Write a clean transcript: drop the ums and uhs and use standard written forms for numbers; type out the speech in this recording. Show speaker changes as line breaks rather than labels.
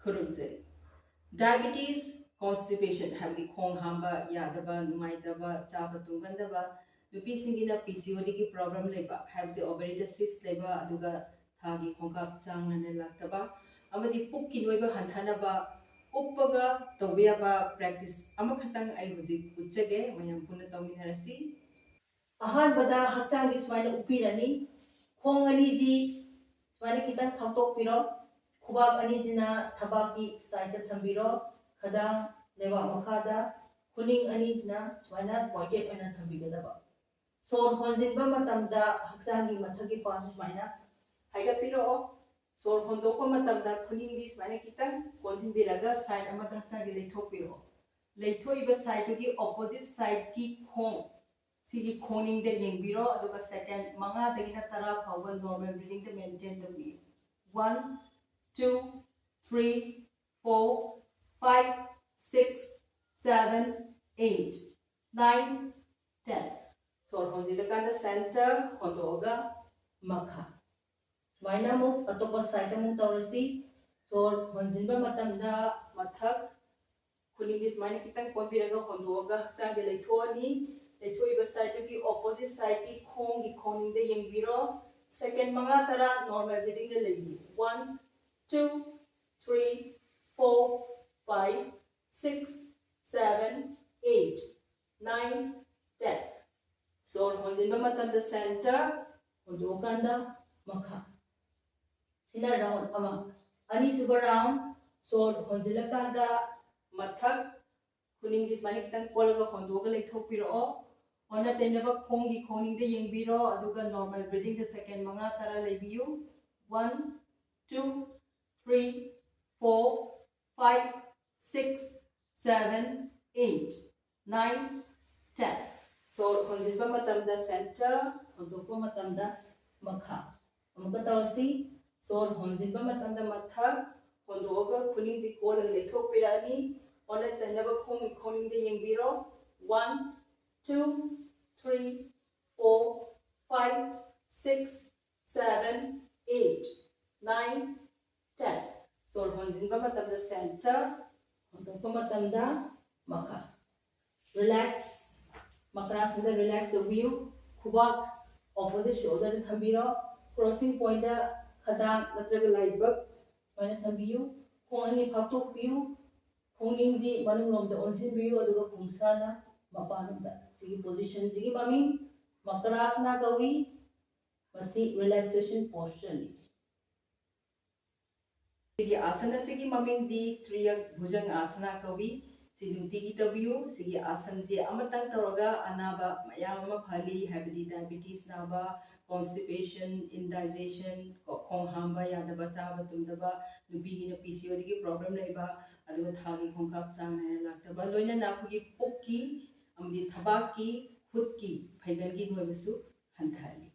खुरुमजरी diabetes constipation habdi khong hamba yadaba numaitaba chaba tungandaba nupi singina PCOD ki problem leba habdi ovary cyst leba aduga thagi khongkap chang nane laktaba amadi puk ki noiba hanthana ba uppaga tawbiya ba practice ama khatang ai huji uchage mayam puna tawminarasi ahan bada hakchang gi swaina upirani khong ani ji swaina kitang phaktok piro khubak ani jina thabaki side thambiro खदांग लेवा मखादा खुनिंग अनीजना स्वाइना pointed ओना थंबिगदबा सोर होनजिनबा मतमदा हक्सांगी मथगी पास स्वाइना हाइगा पिरो सोर होंदोको मतमदा खुनिंग दि स्वाइना कितन कोनजिन बिरागा side अमा हक्सांगी लेथो पिरो लेथोइबा side की opposite side की खोंग सिगी खोनिंग दे येंबिरो अदुगा सेकंड मंगा दगिना तरा फावन नॉर्मल ब्रीदिंग दे मेंटेन दबी 1 2 3 4 5, 6, 7, 8, 9, 10. So, honjilaka the center, hondoga, makha. Swaina mo, atopa side mo taurasi. So, honjilba matamda mathak. Kuningis mana kita konbiraga hondoga sa geleitoni. Leitoi ba side ki opposite side ki khong de yengbiro. Second mga tara normal breathing de lebi. 1, 2, 3, 4. 5, 6, 7, 8, 9, 10. So, honjinba matan the center, hondokanda makha. Sina round ama. Ani suba round. So, honjilakanda mathak. Kuning dis mani kitang kolaga hondoga like thopiro. Ona tenaba khongi khoning de yengbiro. Aduga normal breathing the second mga tara lebiyu. 1, 2, 3, 4, 5, 6, 7, 8, 9, 10. So, honjilba matamda center, hondokpa matamda makha. Amuka tawsi, so honjilba matamda mathak, hondoga kuning ji kola lethok pirani, ona tanaba khongi khoning de yengbiro. 1, 2, 3, 4, 5, 6, 7, 8, 9, 10. So, honjilba matamda center, untuk matamda makha. Relax. Makras and relax the view. Kubak opposite shoulder thambiro. Crossing point khadang natraga light bug. Mana thambiyu. Khoni phaktok view. Khoning di manung lom da onsin view aduga khumsana mapanum da. Sigi position sigi mami makrasana gawi. Masi relaxation posture ni. Sigi asana sigi maming di Triyak Bhujangasana kawi sidunti ki tabiyu sigi asan je amatang taraga anaba mayama phali habdi diabetes naba constipation indigestion khong hamba yadaba chaba tumdaba nubi gi PCOD ki problem laiba aduga thagi khongkap chang na laktaba loina na phugi pokki amdi thabaki khut ki phaigan gi hoibasu hanthali